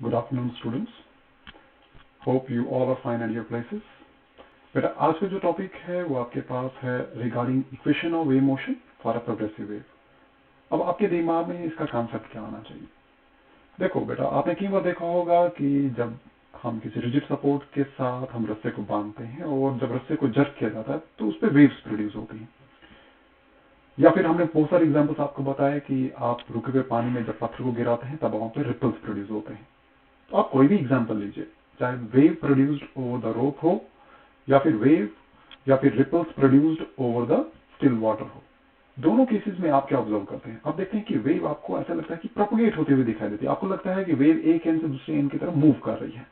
Good afternoon, students. Hope you all are fine at your places. बेटा आज का जो टॉपिक है वो आपके पास है regarding equation of wave motion for a progressive wave. अब आपके दिमाग में इसका कॉन्सेप्ट क्या आना चाहिए? देखो बेटा, आपने कई बार देखा होगा कि जब हम किसी रिजिड सपोर्ट के साथ हम रस्से को बांधते हैं और जब रस्से को जर्क किया जाता है तो उस पर वेव्स प्रोड्यूस होती हैं। या फिर हमने बहुत सारे एग्जाम्पल्स आपको बताया कि आप रुके हुए पानी में जब पत्थर को गिराते हैं तब वहां पर रिपल्स प्रोड्यूस होते हैं। तो आप कोई भी एग्जाम्पल लीजिए, चाहे wave produced over the rope हो या फिर ripples produced over the still water हो, दोनों केसेस में आप क्या ऑब्जर्व करते हैं? आप देखते हैं कि वेव आपको ऐसा लगता है कि प्रोपोगेट होते हुए दिखाई देती है। आपको लगता है कि वेव एक एंड से दूसरे एंड की तरफ मूव कर रही है।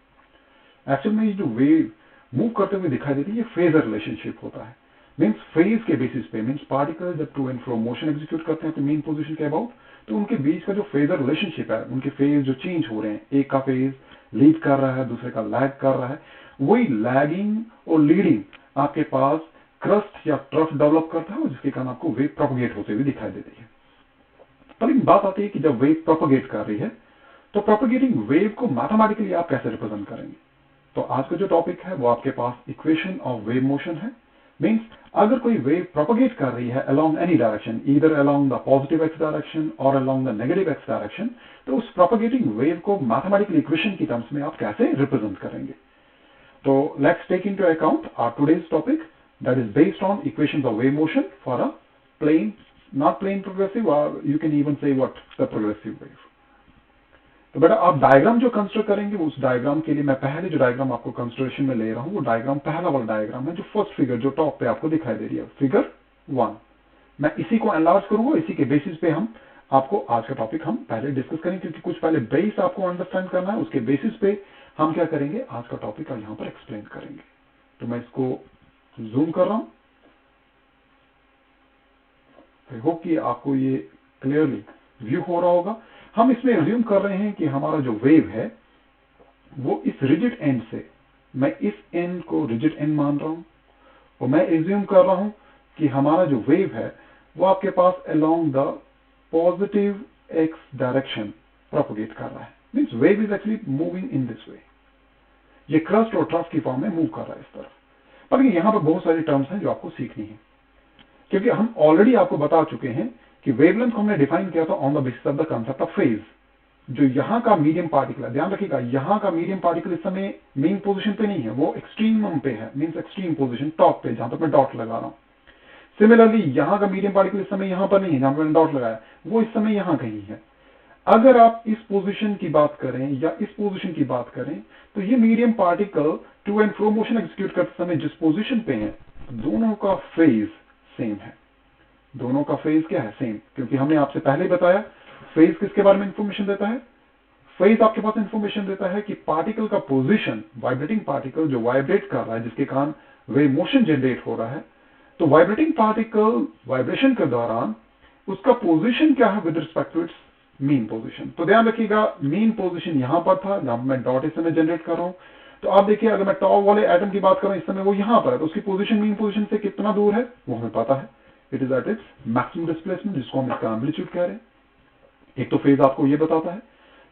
एक्चुअल में ये जो वेव मूव करते हुए दिखाई देती है ये फेजर रिलेशनशिप होता है। मीन्स फेज के बेसिस पे, मीन्स पार्टिकल जब to and fro motion execute करते हैं तो मेन पोजीशन के अबाउट, तो उनके बीच का जो फेजर रिलेशनशिप है, उनके फेज जो चेंज हो रहे हैं, एक का फेज लीड कर रहा है, दूसरे का लैग कर रहा है, वही लैगिंग और लीडिंग आपके पास क्रस्ट या ट्रफ डेवलप करता है और जिसके कारण आपको वेव प्रोपोगेट होते हुए दिखाई देती है। पर एक बात आती है कि जब वेव प्रोपोगेट कर रही है तो प्रोपोगेटिंग वेव को मैथमेटिकली आप कैसे रिप्रेजेंट करेंगे? तो आज का जो टॉपिक है वो आपके पास इक्वेशन ऑफ वेव मोशन है। मींस अगर कोई वेव प्रोपोगेट कर रही है along any direction, either along the positive X direction और along the negative X direction, तो उस प्रोपोगेटिंग वेव को मैथमेटिकल इक्वेशन की टर्म्स में आप कैसे रिप्रेजेंट करेंगे? तो let's take into account our today's topic that is based on equations of wave motion for a plane, not plane progressive, or you can even say what the progressive wave. तो बेटा आप diagram जो consider करेंगे उस diagram के लिए मैं पहले जो डायग्राम आपको कंसिडरेशन में ले रहा हूं वो डायग्राम पहला वाला डायग्राम है जो फर्स्ट फिगर जो टॉप पे आपको दिखाई दे रही है, फिगर 1। मैं इसी को एनलार्ज करूंगा, इसी के बेसिस पे हम आपको आज का टॉपिक हम पहले डिस्कस करेंगे, क्योंकि कुछ पहले बेस आपको अंडरस्टैंड करना है, उसके बेसिस पे हम क्या करेंगे आज का टॉपिक यहां पर एक्सप्लेन करेंगे। तो मैं इसको जूम कर रहा हूं। आई होप कि आपको ये क्लियरली व्यू हो रहा होगा। हम इसमें एज्यूम कर रहे हैं कि हमारा जो वेव है वो इस रिजिड एंड से, मैं इस एंड को रिजिड एंड मान रहा हूं और मैं एज्यूम कर रहा हूं कि हमारा जो वेव है वो आपके पास along the positive X direction propagate कर रहा है। Means wave is actually moving in this way. ये क्रस्ट और ट्रफ की फॉर्म में मूव कर रहा है इस तरफ। पर यहां पर बहुत सारी टर्म्स हैं जो आपको सीखनी है, क्योंकि हम ऑलरेडी आपको बता चुके हैं कि वेवलेंथ को हमने डिफाइन किया था on the basis of the concept of phase. जो यहां का मीडियम पार्टिकल है, ध्यान रखिएगा, यहां का मीडियम पार्टिकल इस समय मेन पोजीशन पे नहीं है, वो एक्सट्रीमम पे है, मींस एक्सट्रीम पोजीशन टॉप पे, जहां तक मैं डॉट लगा रहा हूं। सिमिलरली यहां का मीडियम पार्टिकल इस समय यहां पर नहीं है, जहां पर मैंने डॉट लगाया, वो इस समय यहां कहीं है। अगर आप इस पोजीशन की बात करें या इस पोजीशन की बात करें तो ये medium particle to and fro motion execute करते समय जिस पोजीशन पे है, दोनों का फेज सेम है। दोनों का फेज क्या है? सेम। क्योंकि हमने आपसे पहले बताया फेज किसके बारे में इंफॉर्मेशन देता है? फेज आपके पास इंफॉर्मेशन देता है कि पार्टिकल का पोजीशन, वाइब्रेटिंग पार्टिकल जो वाइब्रेट कर रहा है, जिसके कारण वेव मोशन जनरेट हो रहा है, तो वाइब्रेटिंग पार्टिकल वाइब्रेशन के दौरान उसका पोजीशन क्या है with respect to its mean position. तो ध्यान रखिएगा, मीन पोजीशन यहां पर था जहां मैं डॉट इस समय जनरेट कर रहा हूं। तो आप देखिए, अगर मैं टॉप वाले एटम की बात करूं इस समय वो यहां पर है, तो उसकी पोजीशन मीन पोजीशन से कितना दूर है वो हमें पता है। It is at its maximum displacement, जिसको हम इसका एम्पलीट्यूड कह रहे हैं। एक तो फेज आपको ये बताता है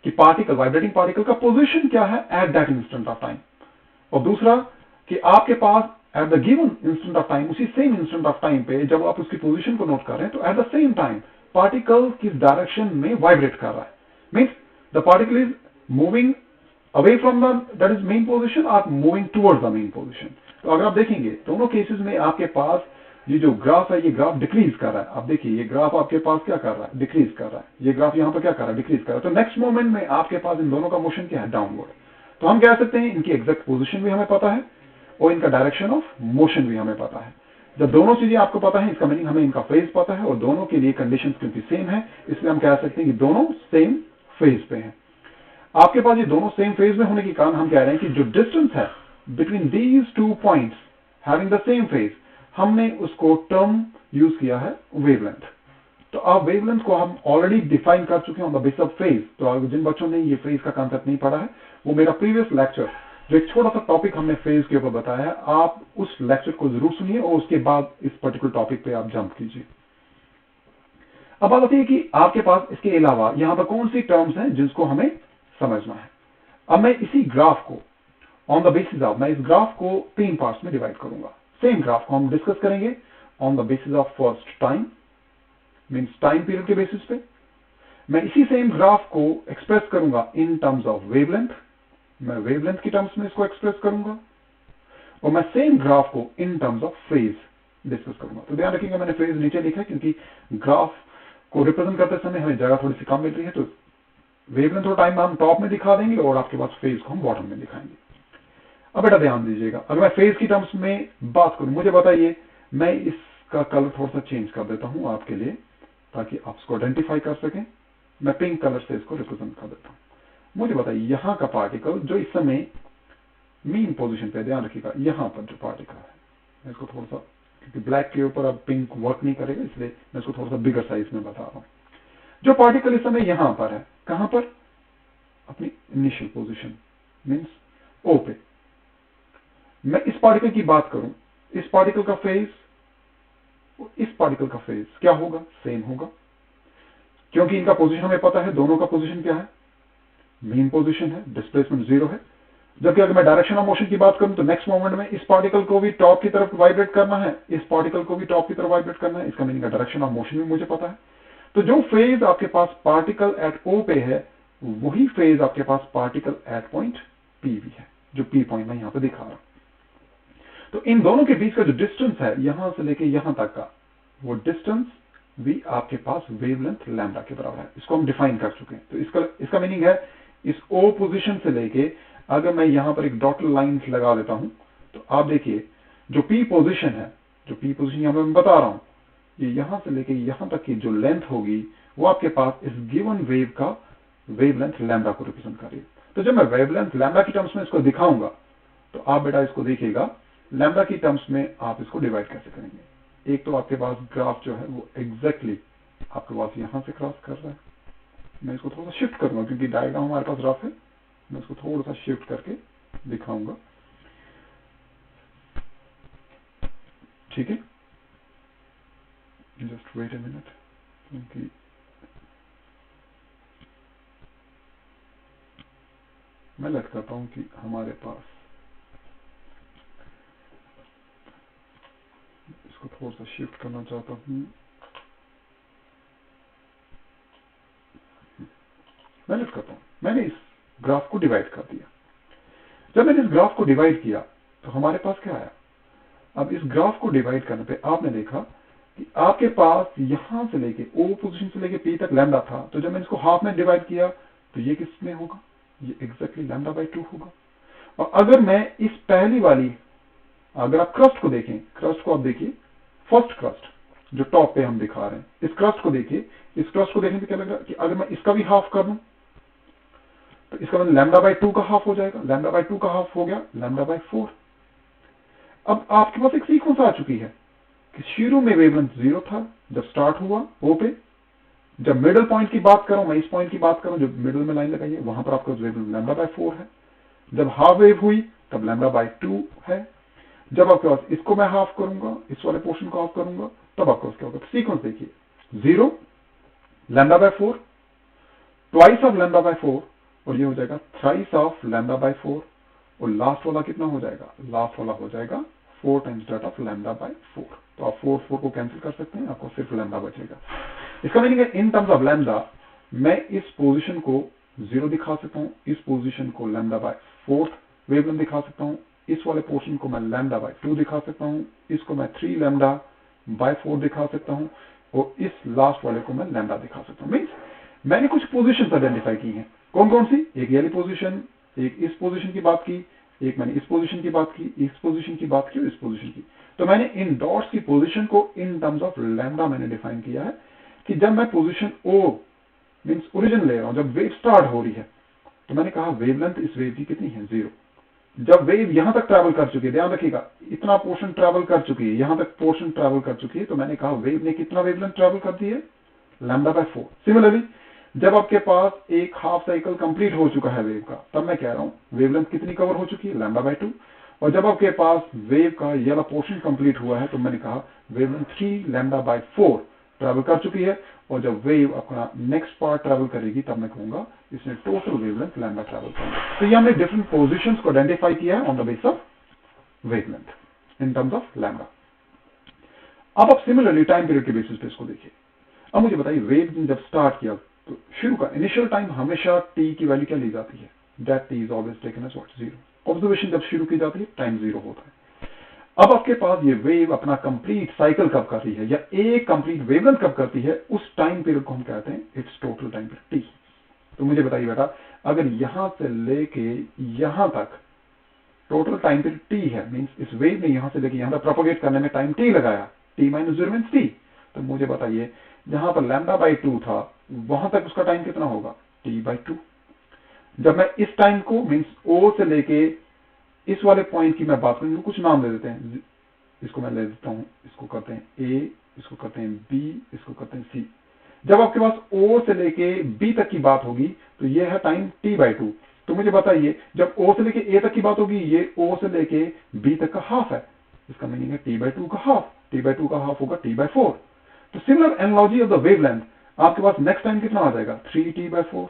कि पार्टिकल, वाइब्रेटिंग पार्टिकल का पोजीशन क्या है at that instant of time, और दूसरा कि आपके पास at the given instant of time, उसी सेम इंस्टेंट ऑफ टाइम पे जब आप उसकी पोजीशन को नोट कर रहे हैं तो at the same time particle किस डायरेक्शन में वाइब्रेट कर रहा है। Means the particle is moving away from the that is mean position, आप moving towards the mean position. तो अगर आप देखेंगे दोनों केसेस में आपके पास ये जो ग्राफ है ये ग्राफ डिक्रीज कर रहा है। आप देखिए ये ग्राफ आपके पास क्या कर रहा है? डिक्रीज कर रहा है। ये ग्राफ यहां पर क्या कर रहा है? डिक्रीज कर रहा है। तो नेक्स्ट मोमेंट में आपके पास इन दोनों का मोशन क्या है? डाउनवर्ड। तो हम कह सकते हैं इनकी एग्जैक्ट पोजीशन भी हमें पता है और इनका डायरेक्शन ऑफ मोशन भी हमें पता है। जब दोनों चीजें आपको पता है, इसका मीनिंग हमें इनका फेज पता है और दोनों के लिए कंडीशंस क्योंकि सेम है, इसलिए हम कह सकते हैं कि दोनों सेम फेज पे हैं। आपके पास ये दोनों सेम फेज में होने के कारण हम कह रहे हैं कि जो डिस्टेंस है between these two points having the same phase, हमने उसको टर्म यूज किया है वेवलेंथ। तो अब वेवलेंथ को हम ऑलरेडी डिफाइन कर चुके हैं on the basis of phase. तो जिन बच्चों ने ये फेज का कॉन्सेप्ट नहीं पढ़ा है, वो मेरा प्रीवियस लेक्चर जो एक छोटा सा टॉपिक हमने फेज के ऊपर बताया है, आप उस लेक्चर को जरूर सुनिए और उसके बाद इस पर्टिकुलर टॉपिक पे आप जंप कीजिए। अब बात आती है कि आपके पास इसके अलावा यहां पर कौन सी टर्म्स हैं जिसको हमें समझना है। अब मैं इसी ग्राफ को ऑन द बेसिस ऑफ, मैं इस ग्राफ को 3 पार्ट्स में डिवाइड करूंगा। सेम ग्राफ को हम डिस्कस करेंगे on the basis of first time, means time period के बेसिस पे। मैं इसी सेम ग्राफ को एक्सप्रेस करूंगा इन टर्म्स ऑफ वेवलेंथ, मैं वेवलेंथ की टर्म्स में इसको एक्सप्रेस करूंगा, और मैं सेम ग्राफ को in terms of phase discuss करूंगा। तो ध्यान रखिएगा मैंने फेज नीचे लिखा है क्योंकि ग्राफ को रिप्रेजेंट करते समय हमें जगह थोड़ी सी कम मिल रही है, तो वेवलेंथ और टाइम हम टॉप में दिखा देंगे और आपके पास फेज को हम बॉटम में दिखाएंगे। अब बेटा ध्यान दीजिएगा, अगर मैं फेज की टर्म्स में बात करूं, मुझे बताइए, मैं इसका कलर थोड़ा सा चेंज कर देता हूं आपके लिए ताकि आप इसको आइडेंटिफाई कर सकें। मैं पिंक कलर से इसको रिप्रेजेंट कर देता हूं। मुझे बताइए यहां का पार्टिकल जो इस समय मीन पोजीशन पे, ध्यान रखिएगा यहां पर जो पार्टिकल है, मैं इसको थोड़ा सा, क्योंकि ब्लैक के ऊपर अब पिंक वर्क नहीं करेगा इसलिए मैं इसको थोड़ा सा बिगर साइज में बता रहा हूं। जो पार्टिकल इस समय यहां पर है, कहां पर, अपनी इनिशियल पोजीशन मींस ओ पे, मैं इस पार्टिकल की बात करूं, इस पार्टिकल का फेज, इस पार्टिकल का फेज क्या होगा, सेम होगा, क्योंकि इनका पोजीशन हमें पता है, दोनों का पोजीशन क्या है, मीन पोजीशन है, डिस्प्लेसमेंट 0 है। जबकि अगर मैं डायरेक्शन ऑफ मोशन की बात करूं तो नेक्स्ट मोमेंट में इस पार्टिकल को भी टॉप की तरफ वाइब्रेट करना है, इस पार्टिकल को भी टॉप की तरफ वाइब्रेट करना है, इसका मीनिंग डायरेक्शन ऑफ मोशन भी मुझे पता है। तो जो फेज आपके पास पार्टिकल एट ओ पे है, वही फेज आपके पास पार्टिकल एट पॉइंट पी भी है, जो पी पॉइंट मैं यहां पे दिखा रहा हूं। तो इन दोनों के बीच का जो डिस्टेंस है यहां से लेके यहां तक का, वो डिस्टेंस भी आपके पास वेवलेंथ लैम्डा के बराबर है। इसको हम डिफाइन कर चुके हैं। तो इसका मीनिंग है, इस ओ पोजीशन से लेके अगर मैं यहां पर एक डॉटेड लाइन लगा देता हूं, तो आप देखिए जो पी पोजीशन है, जो पी पोजीशन यहां पर मैं बता रहा हूं, ये यहां से लेके यहां तक की जो लेंथ होगी वो आपके पास इस गिवन वेव का वेवलेंथ लैम्डा को रिप्रेजेंट कर रही है। तो जब मैं वेवलेंथ लैम्डा की टर्म्स में इसको दिखाऊंगा, तो आप बेटा इसको देखिएगा लैम्डा की टर्म्स में आप इसको डिवाइड कैसे करेंगे। एक तो आपके पास ग्राफ जो है वो एग्जैक्टली आपके पास यहां से क्रॉस कर रहा है। मैं इसको थोड़ा सा शिफ्ट करूंगा क्योंकि डायग्राम हमारे पास रफ है, मैं इसको थोड़ा सा शिफ्ट करके दिखाऊंगा, ठीक है। जस्ट वेट ए मिनट, क्योंकि मैं लग करता हूं कि हमारे पास इसको थोड़ा सा शिफ्ट करना चाहता हूं। मैं लग करता हूं, मैंने इस ग्राफ को डिवाइड कर दिया। जब मैंने इस ग्राफ को डिवाइड किया तो हमारे पास क्या आया। अब इस ग्राफ को डिवाइड करने पे आपने देखा कि आपके पास यहां से लेके ओ पोजीशन से लेके पी तक लैम्डा था। तो जब मैंने इसको हाफ में डिवाइड किया तो ये किस में होगा, ये एग्जैक्टली लैम्डा बाई 2 होगा। और अगर मैं इस पहली वाली, अगर आप क्रस्ट को देखें, क्रस्ट को आप देखिए, फर्स्ट क्रस्ट जो टॉप पे हम दिखा रहे हैं, इस क्रस्ट को देखिए, इस क्रस्ट को देखने पे क्या लग रहा है कि अगर मैं इसका भी हाफ कर दूं तो इसका मतलब लैम्डा बाई 2 का हाफ हो जाएगा। लैम्डा बाई 2 का हाफ हो गया लैम्डा बाई 4। अब आपके पास एक सीक्वेंस आ चुकी है कि शुरू में वेवलेंथ 0 था जब स्टार्ट हुआ ओ पे। जब मिडिल पॉइंट की बात करूं, मैं इस पॉइंट की बात करूं, जो मिडिल में लाइन लगाई है, वहां पर आपका वेवलेंथ लैम्डा बाई 4 है। जब हाफ वेव हुई तब लैम्डा बाई 2 है। जब आपके पास इसको मैं हाफ करूंगा, इस वाले पोर्शन को हाफ करूंगा, तब आपके पास क्या होगा। सीक्वेंस देखिए, 0 lambda by 4, twice of lambda by 4, और ये हो जाएगा थ्राइस ऑफ लैम्डा बाई 4, और लास्ट वाला कितना हो जाएगा, लास्ट वाला हो जाएगा 4 times that of lambda by 4। तो आप 4 को कैंसिल कर सकते हैं, आपको सिर्फ लैम्डा बचेगा। इसका मीनिंग है इन टर्म्स ऑफ लैम्डा मैं इस पोजीशन को 0 दिखा सकता हूं, इस पोजीशन को लैम्डा बाई 4 वेवलेंथ दिखा सकता हूं, इस वाले पोर्शन को मैं लैम्डा बाई 2 दिखा सकता हूं, इसको मैं 3 लैम्डा बाई 4 दिखा सकता हूं, और इस लास्ट वाले को मैं लैम्डा दिखा सकता हूं। मीन्स मैंने कुछ पोजीशन आइडेंटिफाई की हैं। कौन कौन सी, एक ये वाली पोजीशन, एक इस पोजीशन की बात की, एक मैंने इस पोजीशन की बात की, इस पोजीशन की बात की और इस पोजीशन की। तो मैंने इन डॉट्स की पोजीशन को इन टर्म्स ऑफ लैम्डा मैंने डिफाइन किया है कि जब मैं पोजीशन ओ मीन्स ओरिजिन ले रहा हूं, जब वेव स्टार्ट हो रही है, तो मैंने कहा वेवलेंथ इस वेव की कितनी है, 0। जब वेव यहां तक ट्रैवल कर चुकी है, ध्यान रखिएगा इतना पोर्शन ट्रैवल कर चुकी है, यहां तक पोर्शन ट्रैवल कर चुकी है, तो मैंने कहा वेव ने कितना वेवलेंथ ट्रैवल कर दी है, लैम्डा बाई 4। सिमिलरली जब आपके पास एक हाफ साइकिल कंप्लीट हो चुका है वेव का, तब मैं कह रहा हूं वेवलेंथ कितनी कवर हो चुकी है, लैम्डा बाई 2। और जब आपके पास वेव का ये वाला पोर्शन कंप्लीट हुआ है, तो मैंने कहा वेवलेंथ 3 लैम्डा बाई 4 ट्रैवल कर चुकी है, और जब वेव अपना नेक्स्ट पार्ट ट्रैवल करेगी तब मैं कहूंगा इसने टोटल वेवलेंथ लैम्डा ट्रैवल किया। तो ये हमने डिफरेंट पोजिशन को आइडेंटिफाई किया है on the base of wavelength in terms of lambda. अब आप सिमिलरली टाइम पीरियड के बेसिस पे इसको देखिए। अब मुझे बताइए वेव ने जब स्टार्ट किया तो शुरू का इनिशियल टाइम हमेशा टी की वैल्यू क्या ली जाती है, that T is always taken as what, zero. Observation जब शुरू की जाती है टाइम जीरो होता है। अब आपके पास ये वेव अपना कंप्लीट साइकिल कब कर रही है या एक कंप्लीट वेवलेंथ कब करती है, उस टाइम पीरियड को हम कहते हैं it's total time period T. तो मुझे बताइए बेटा, अगर यहां से लेके यहां तक टोटल टाइम पीरियड टी है, मींस इस वेव ने यहां से लेके यहां तक प्रोपोगेट करने में टाइम टी लगाया, T minus zero means T. तो मुझे बताइए जहां पर लैम्डा बाई 2 था वहां तक उसका टाइम कितना होगा, टी बाई 2। जब मैं इस टाइम को मीन्स ओ से लेके इस वाले पॉइंट की मैं बात करूं, कुछ नाम दे देते हैं, इसको मैं ले देता हूं, इसको करते हैं ए, इसको करते हैं बी, इसको करते हैं सी। जब आपके पास ओ से लेके बी तक की बात होगी तो ये है टाइम टी बाई 2। तो मुझे बताइए जब ओ से लेके ए तक की बात होगी, ये ओ से लेके बी तक का हाफ है, इसका मीनिंग है टी बाई 2 का हाफ, टी बाई 2 का हाफ होगा टी बाई 4। तो similar analogy of the wavelength, आपके पास नेक्स्ट टाइम कितना आ जाएगा 3t/4,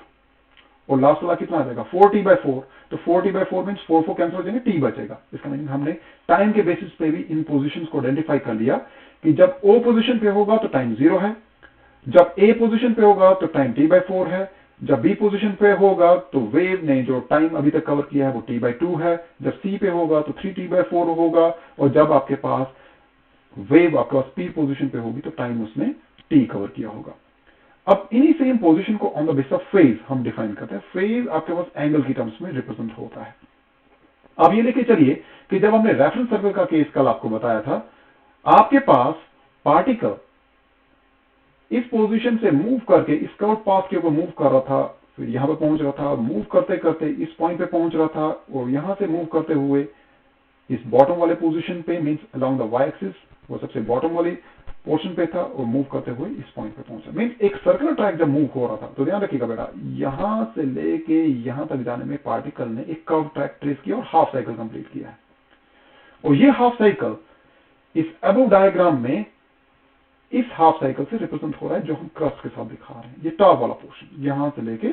और लास्ट वाला कितना आ जाएगा 4t/4। तो 4t/4 मीन्स 4 कैंसिल हो जाएंगे, टी बचेगा। इसका मीनिंग हमने टाइम के बेसिस पे भी इन पोजीशंस को आइडेंटिफाई कर लिया कि जब ओ पोजीशन पे होगा तो टाइम 0 है, जब ए पोजीशन पे होगा तो टाइम t/4 है, जब बी पोजीशन पे होगा तो वेव ने जो टाइम अभी तक कवर किया है वो t/2 है, जब सी पे होगा तो 3t/4 होगा, और जब आपके पास वेव आपके पास पी पोजीशन पे होगी तो टाइम उसने टी कवर किया होगा। अब इन्हीं सेम पोजीशन को on the base of phase हम डिफाइन करते हैं। फेज आपके पास एंगल की टर्म्स में रिप्रेजेंट होता है। अब ये लेके चलिए कि जब हमने रेफरेंस सर्कल का केस कल आपको बताया था, आपके पास पार्टिकल इस पोजीशन से मूव करके इस कर्व पाथ के ऊपर मूव कर रहा था, फिर यहां पर पहुंच रहा था, मूव करते करते इस पॉइंट पे पहुंच रहा था, और यहां से मूव करते हुए इस बॉटम वाले पोजीशन पे means along the Y axis, वो सबसे बॉटम वाली पोर्शन पे था, और मूव करते हुए इस पॉइंट पे पहुंचा। मींस एक सर्कुलर ट्रैक जब मूव हो रहा था, तो ध्यान रखिएगा बेटा, यहां से लेके यहां तक जाने में पार्टिकल ने एक कर्व ट्रैक ट्रेस किया और हाफ साइकिल कंप्लीट किया है। और ये हाफ साइकिल इस अबव डायग्राम में इस हाफ साइकिल से रिप्रेजेंट हो रहा है जो हम क्रस्ट के साथ दिखा रहे हैं। ये टॉप वाला पोर्शन यहां से लेके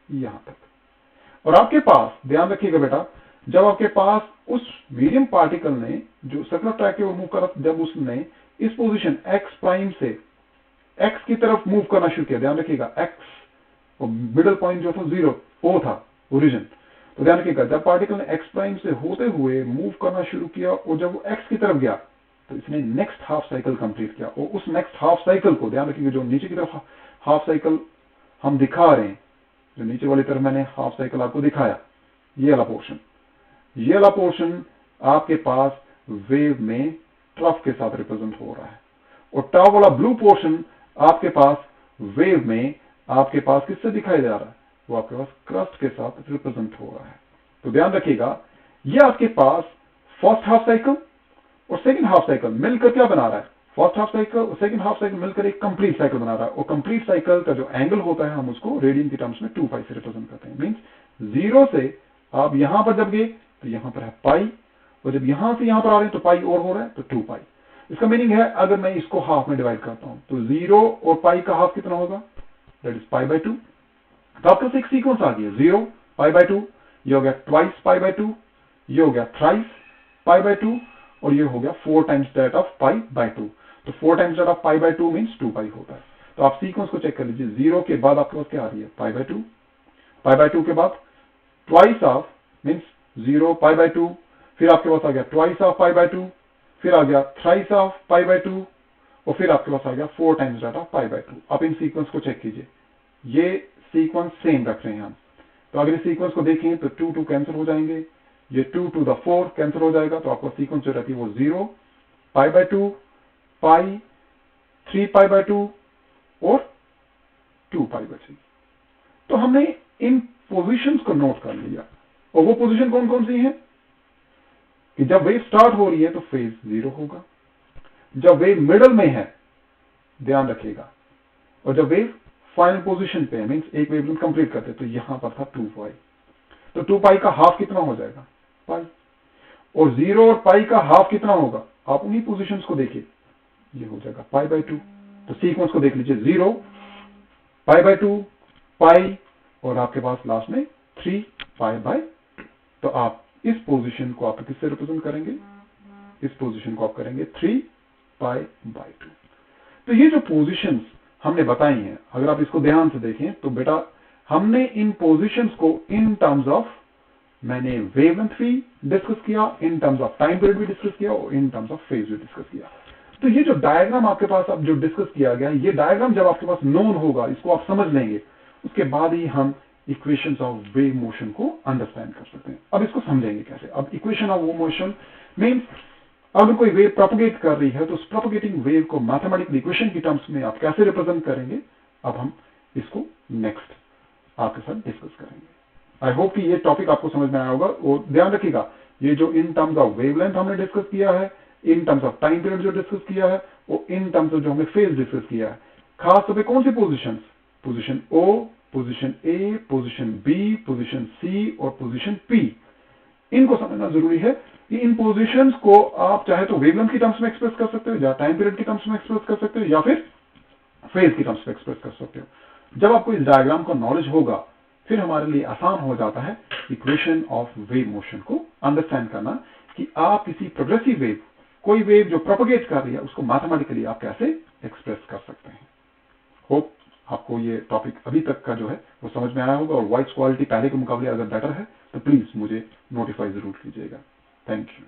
यहां तक। और आपके पास ध्यान रखिएगा बेटा, जब आपके पास उस मीडियम पार्टिकल ने जो सर्कुलर ट्रैक के मूव करा, जब उसने इस पोजीशन एक्स प्राइम से एक्स की तरफ मूव करना शुरू किया, ध्यान रखिएगा एक्स और मिडल पॉइंट जो था 0 ओ था ओरिजिन। तो ध्यान रखिएगा जब पार्टिकल ने एक्स प्राइम से होते हुए मूव करना शुरू किया, और जब वो एक्स की तरफ गया तो इसने नेक्स्ट हाफ साइकिल कंप्लीट किया। और उस नेक्स्ट हाफ साइकिल को ध्यान रखिएगा, जो नीचे की तरफ हाफ साइकिल हम दिखा रहे हैं, जो नीचे वाली तरफ मैंने हाफ साइकिल आपको दिखाया, ये वाला पोर्शन, ये वाला पोर्शन आपके पास वेव में ट्रफ के साथ रिप्रेजेंट हो रहा है, और टॉप वाला ब्लू पोर्शन आपके पास वेव में आपके पास किससे दिखाई जा रहा है, वो आपके पास क्रस्ट के साथ रिप्रेजेंट हो रहा है। तो ध्यान रखिएगा, ये आपके पास फर्स्ट हाफ साइकिल और सेकंड हाफ साइकिल मिलकर क्या बना रहा है, फर्स्ट हाफ साइकिल और सेकंड हाफ साइकिल मिलकर एक कंप्लीट साइकिल बना रहा है। और कंप्लीट साइकिल का जो एंगल होता है हम उसको रेडियन की टर्म्स में 2 पाई से रिप्रेजेंट करते हैं। मींस 0 से आप यहां पर जब गए तो यहां पर है पाई, और जब यहां से यहां पर आ रहे हैं तो पाई और हो रहा है, तो 2 पाई। इसका मीनिंग है अगर मैं इसको हाफ में डिवाइड करता हूं तो 0 और पाई का हाफ कितना होगा, दैट इज पाई बाई 2। तो आपके पास एक सीक्वेंस आ गया 0 पाई बाई 2, ये हो गया ट्वाइस पाई बाई 2, ये हो गया थ्राइस पाई बाई 2, और ये हो गया 4 times that of pi by 2। तो 4 times that of pi by 2 means 2 पाई होता है। तो आप सीक्वेंस को चेक कर लीजिए, 0 के बाद आपके पास क्या आ रही है पाई बाई 2, पाई बाई 2 के बाद twice of means 0 pi by 2, फिर आपके पास आ गया ट्वाइस ऑफ पाई बाई 2, फिर आ गया थ्राइस ऑफ पाई बाई 2, और फिर आपके पास आ गया 4 times that of pi by 2। आप इन सीक्वेंस को चेक कीजिए, ये सीक्वेंस सेम रख रहे हैं हम। तो अगर इस सीक्वेंस को देखें तो 2 2 कैंसिल हो जाएंगे, ये 2 to the 4 कैंसिल हो जाएगा, तो आपका सीक्वेंस जो रहती है वो 0 pi by 2 pi 3 pi by 2 और 2 पाई बचेगी। तो हमने इन पोजीशंस को नोट कर लिया, और वो पोजीशन कौन कौन सी हैं कि जब वेव स्टार्ट हो रही है तो फेज 0 होगा, जब वेव मिडल में है ध्यान रखिएगा, और जब वेव फाइनल पोजीशन पे है मींस एक वेवलेंथ कंप्लीट करते तो यहां पर था 2 पाई, तो 2 पाई का हाफ कितना हो जाएगा पाई, और 0 और पाई का हाफ कितना होगा, आप उन्हीं पोजीशंस को देखिए, ये हो जाएगा पाई बाई 2। तो सीक्वेंस को देख लीजिए, 0, π/2, पाई, और आपके पास लास्ट में 3π/2। तो आप इस पोजीशन को आप किससे रिप्रेजेंट करेंगे? इस पोजीशन को आप करेंगे 3π/2। तो ये जो पोजीशंस हमने बताई हैं, अगर आप इसको ध्यान से देखें तो बेटा हमने इन पोजीशंस को इन टर्म्स ऑफ, मैंने वेवलेंथ भी डिस्कस किया, in terms of time period भी डिस्कस किया, और इन टर्म्स ऑफ फेज भी डिस्कस किया। तो ये जो डायग्राम आपके पास अब जो डिस्कस किया गया, ये डायग्राम जब आपके पास नोन होगा, इसको आप समझ लेंगे, उसके बाद ही हम इक्वेशंस ऑफ वेव मोशन को अंडरस्टैंड कर सकते हैं। अब इसको समझेंगे कैसे। अब इक्वेशन ऑफ मोशन मींस अगर कोई वेव प्रोपगेट कर रही है तो उस प्रोपगेटिंग वेव को मैथमेटिकल इक्वेशन की टर्म्स में आप कैसे रिप्रेजेंट करेंगे, अब हम इसको नेक्स्ट आपके साथ डिस्कस करेंगे। आई होप कि ये टॉपिक आपको समझ में आया होगा। और ध्यान रखिएगा, ये जो इन टर्म्स ऑफ वेवलेंथ हमने डिस्कस किया है, in terms of time period जो डिस्कस किया है, और इन टर्म्स ऑफ जो हमने फेज डिस्कस किया है, खास तौर पे कौन सी position, position O, position A, position B, position सी और पोजीशन पी, इनको समझना जरूरी है कि इन पोजीशंस को आप चाहे तो वेवलेंथ की टर्म्स में एक्सप्रेस कर सकते हो, या टाइम पीरियड की टर्म्स में एक्सप्रेस कर सकते हो, या फिर फेज की टर्म्स में एक्सप्रेस कर सकते हो। जब आपको इस डायग्राम का नॉलेज होगा, फिर हमारे लिए आसान हो जाता है इक्वेशन ऑफ वेव मोशन को अंडरस्टैंड करना, कि आप किसी प्रोग्रेसिव वेव, कोई वेव जो प्रोपगेट कर रही है, उसको मैथमेटिकली आप कैसे एक्सप्रेस कर सकते हैं। होप आपको ये टॉपिक अभी तक का जो है वो समझ में आया होगा, और वॉइस क्वालिटी पहले के मुकाबले अगर बेटर है तो प्लीज मुझे नोटिफाई जरूर कीजिएगा। Thank you.